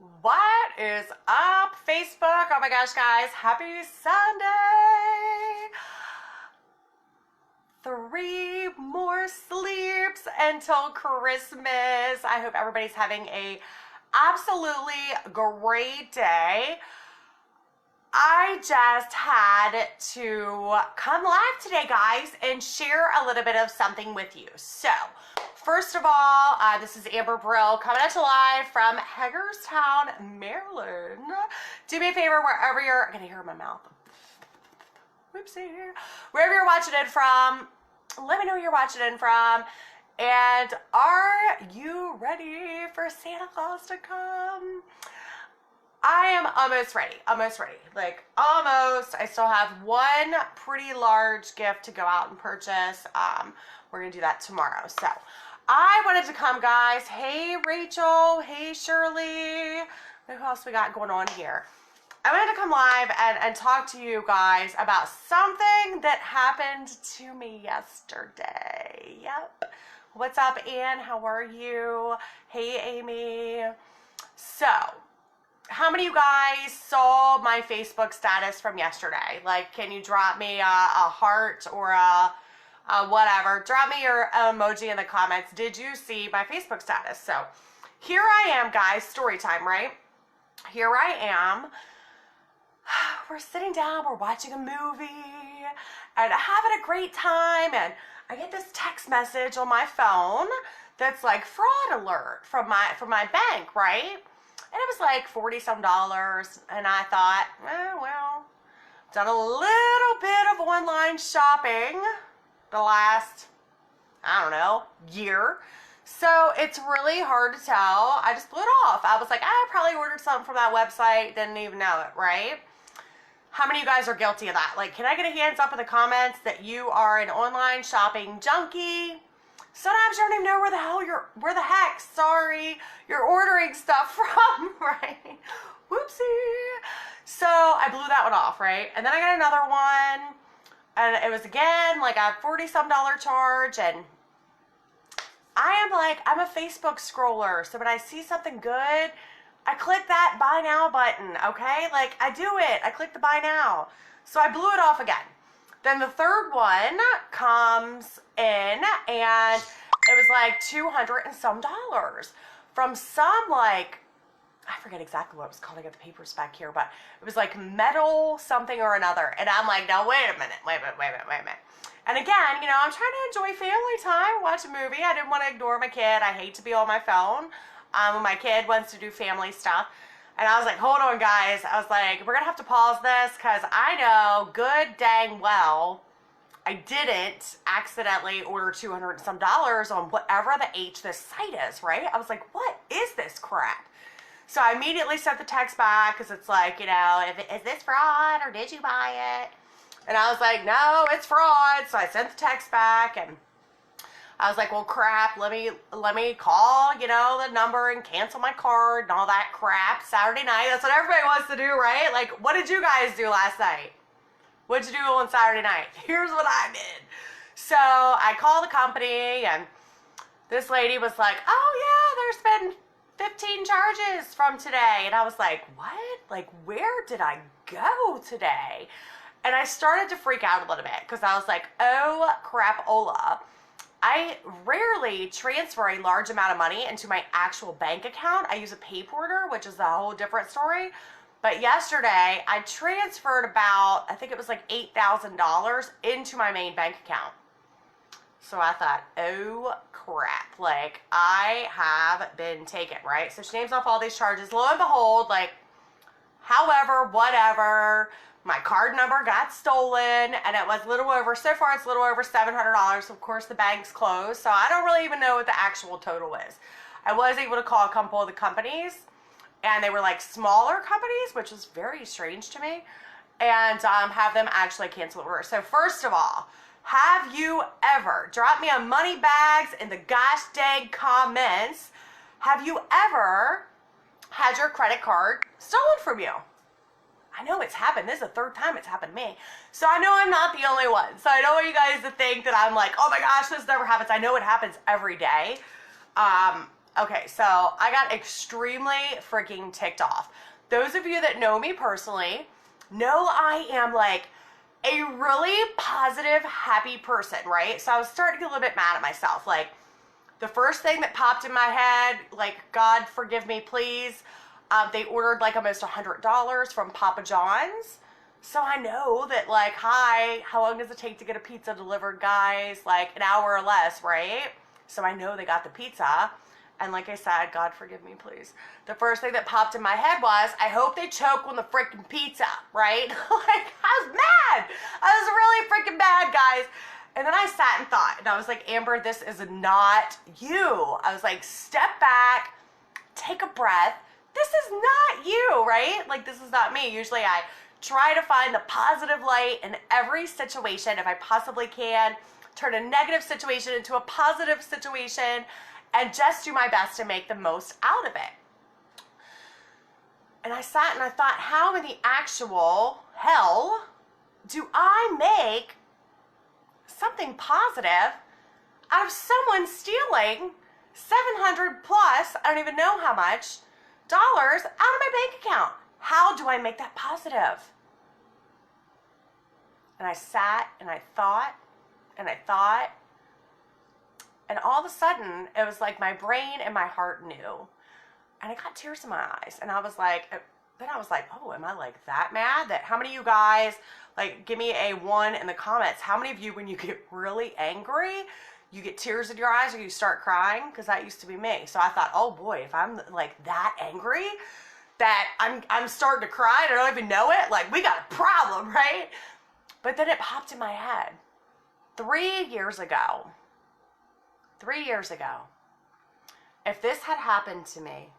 What is up, Facebook? Oh my gosh, guys, happy Sunday! 3 more sleeps until Christmas. I hope everybody's having a absolutely great day. I just had to come live today, guys, and share a little bit of something with you. So, first of all, this is Amber Brill coming at you live from Hagerstown, Maryland. Do me a favor, wherever you're, I'm gonna hear my mouth. Whoopsie. Wherever you're watching it from, let me know where you're watching it from. And are you ready for Santa Claus to come? I am almost ready. Like, almost. I still have one pretty large gift to go out and purchase. We're going to do that tomorrow. So, I wanted to come, guys. Hey, Rachel. Hey, Shirley. Who else we got going on here? I wanted to come live and talk to you guys about something that happened to me yesterday. Yep. What's up, Ann? How are you? Hey, Amy. So, how many of you guys saw my Facebook status from yesterday? Like, can you drop me a heart or a whatever? Drop me your emoji in the comments. Did you see my Facebook status? So, here I am, guys. Story time, right? Here I am. We're sitting down. We're watching a movie and having a great time. And I get this text message on my phone that's like fraud alert from my bank, right? And it was like $40-some. And I thought, well, done a little bit of online shopping the last, I don't know, year. So it's really hard to tell. I just blew it off. I was like, I probably ordered something from that website, didn't even know it, right? How many of you guys are guilty of that? Like, can I get a hands up in the comments that you are an online shopping junkie? Sometimes you don't even know where the heck, sorry, you're ordering stuff from, right? Whoopsie. So I blew that one off, right? And then I got another one, and it was again like a $40-some charge, and I'm a Facebook scroller, so when I see something good, I click that buy now button, okay? Like, I do it. I click the buy now. So I blew it off again. Then the third one comes in, and it was like $200-some from some, like, I forget exactly what it was called. I got the papers back here, but it was like metal something or another. And I'm like, no, wait a minute. And again, I'm trying to enjoy family time, watch a movie. I didn't want to ignore my kid. I hate to be on my phone when my kid wants to do family stuff. And I was like, hold on, guys. I was like, we're going to have to pause this because I know good dang well I didn't accidentally order $200-some on whatever the H this site is, right? I was like, what is this crap? So I immediately sent the text back because it's like, is this fraud or did you buy it? And I was like, no, it's fraud. So I sent the text back and I was like, well, crap, let me call, the number and cancel my card and all that crap. Saturday night, that's what everybody wants to do, right? Like, what did you guys do last night? What'd you do on Saturday night? Here's what I did. So I called the company, and this lady was like, oh, yeah, there's been 15 charges from today. And I was like, what? Like, where did I go today? And I started to freak out a little bit because I was like, oh, crap-ola. I rarely transfer a large amount of money into my actual bank account. I use a PayPorter, which is a whole different story. But yesterday, I transferred about, I think it was like $8,000 into my main bank account. So I thought, oh crap, like I have been taken, right? So she names off all these charges. Lo and behold, like, however, whatever, my card number got stolen, and it was so far it's a little over $700. Of course, the bank's closed, so I don't really even know what the actual total is. I was able to call a couple of the companies, and they were like smaller companies, which was very strange to me, and have them actually cancel the order. So first of all, have you ever, drop me a money bags in the gosh dang comments, have you ever had your credit card stolen from you? I know it's happened. This is the third time it's happened to me. So I know I'm not the only one. So I don't want you guys to think that I'm like, oh my gosh, this never happens. I know it happens every day. Okay, so I got extremely freaking ticked off. Those of you that know me personally know I am like a really positive, happy person, right? So I was starting to get a little bit mad at myself. Like, the first thing that popped in my head, like, God forgive me, please. They ordered like almost $100 from Papa John's. So I know that, like, hi, how long does it take to get a pizza delivered, guys? Like an hour or less, right? So I know they got the pizza. And like I said, God forgive me, please. The first thing that popped in my head was, I hope they choke on the freaking pizza, right? Like, I was mad. I was really freaking mad, guys. And then I sat and thought, and I was like, Amber, this is not you. I was like, step back, take a breath. This is not you, right? Like, this is not me. Usually I try to find the positive light in every situation if I possibly can, turn a negative situation into a positive situation, and just do my best to make the most out of it. And I sat and I thought, how in the actual hell do I make something positive out of someone stealing 700 plus, I don't even know how much, dollars out of my bank account? How do I make that positive? And I sat and I thought and I thought, and all of a sudden it was like my brain and my heart knew, and I got tears in my eyes, and I was like, then I was like, oh, am I like that mad? That how many of you guys, like, give me a 1 in the comments, how many of you, when you get really angry, you get tears in your eyes or you start crying? Because that used to be me. So I thought, oh boy, if I'm like that angry that I'm starting to cry and I don't even know it, like, we got a problem, right? But then it popped in my head. 3 years ago, if this had happened to me,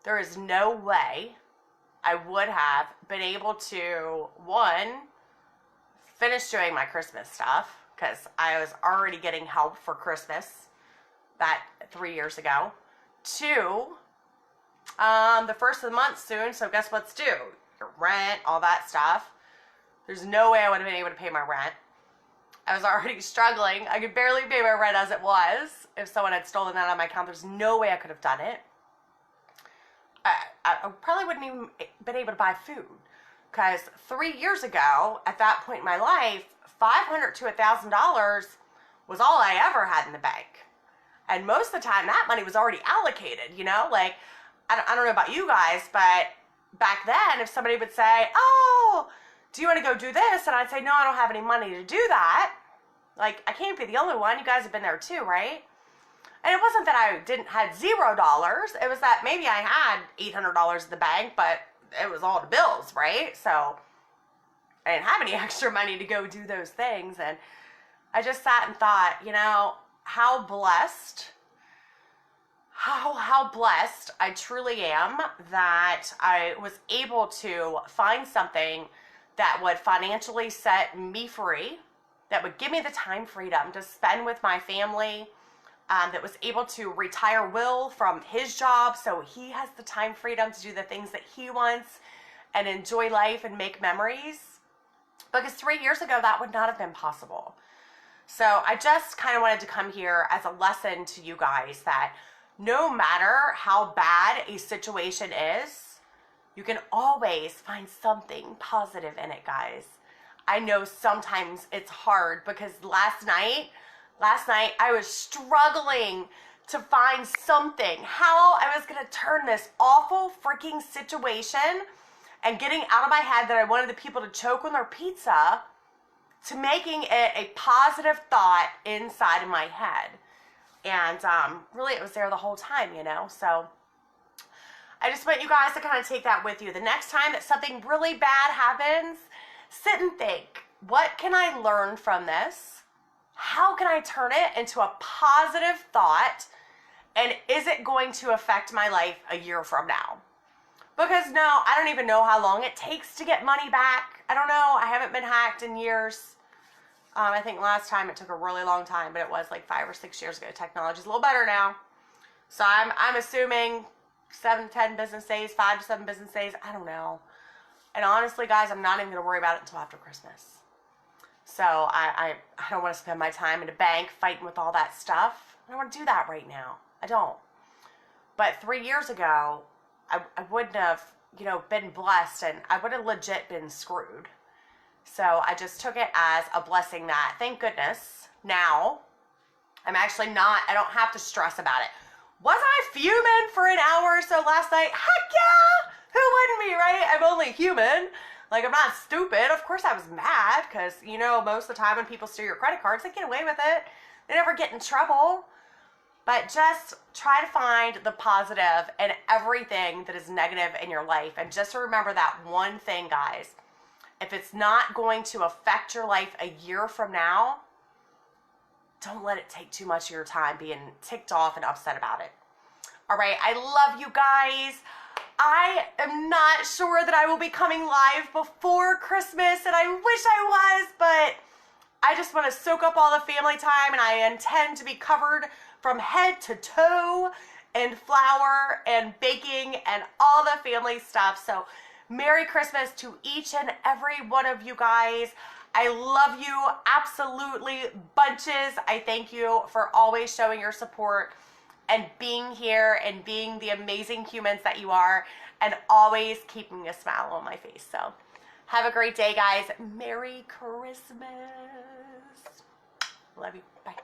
there is no way I would have been able to, one, finish doing my Christmas stuff, because I was already getting help for Christmas that 3 years ago. 2, the first of the month soon, so guess what's due? Your rent, all that stuff. There's no way I would have been able to pay my rent. I was already struggling. I could barely pay my rent as it was. If someone had stolen that out of my account, there's no way I could have done it. I probably wouldn't even been able to buy food, because 3 years ago, at that point in my life, $500 to $1,000 was all I ever had in the bank. And most of the time, that money was already allocated, you know? Like, I don't know about you guys, but back then, if somebody would say, oh, do you want to go do this? And I'd say, no, I don't have any money to do that. Like, I can't be the only one. You guys have been there too, right? And it wasn't that I didn't had $0. It was that maybe I had $800 in the bank, but it was all the bills, right? So I didn't have any extra money to go do those things. And I just sat and thought, you know, how blessed I truly am that I was able to find something that would financially set me free, that would give me the time freedom to spend with my family, that was able to retire Will from his job so he has the time freedom to do the things that he wants and enjoy life and make memories. Because 3 years ago, that would not have been possible. So I just kind of wanted to come here as a lesson to you guys that no matter how bad a situation is, you can always find something positive in it, guys. I know sometimes it's hard because last night I was struggling to find something, how I was going to turn this awful freaking situation and getting out of my head that I wanted the people to choke on their pizza to making it a positive thought inside of my head. And really it was there the whole time, you know. So I just want you guys to kind of take that with you. The next time that something really bad happens, sit and think, what can I learn from this? How can I turn it into a positive thought? And is it going to affect my life a year from now? Because no, I don't even know how long it takes to get money back. I don't know. I haven't been hacked in years. I think last time it took a really long time, but it was like 5 or 6 years ago. Technology's a little better now. So I'm assuming 7 to 10 business days, 5 to 7 business days. I don't know. And honestly, guys, I'm not even going to worry about it until after Christmas. So I don't want to spend my time in a bank fighting with all that stuff. I don't want to do that right now. I don't. But 3 years ago, I wouldn't have, been blessed, and I would have legit been screwed. So I just took it as a blessing that, thank goodness, now I'm actually not, I don't have to stress about it. Was I fuming for an hour or so last night? Heck yeah! Who wouldn't be, right? I'm only human. Like, I'm not stupid. Of course I was mad, because, most of the time when people steal your credit cards, they get away with it. They never get in trouble. But just try to find the positive in everything that is negative in your life. And just remember that one thing, guys. If it's not going to affect your life a year from now, don't let it take too much of your time being ticked off and upset about it. All right, I love you guys. I am not sure that I will be coming live before Christmas, and I wish I was, but I just want to soak up all the family time, and I intend to be covered from head to toe in flour and baking and all the family stuff. So Merry Christmas to each and every one of you guys. I love you absolutely bunches. I thank you for always showing your support and being here and being the amazing humans that you are and always keeping a smile on my face. So have a great day, guys. Merry Christmas. Love you. Bye.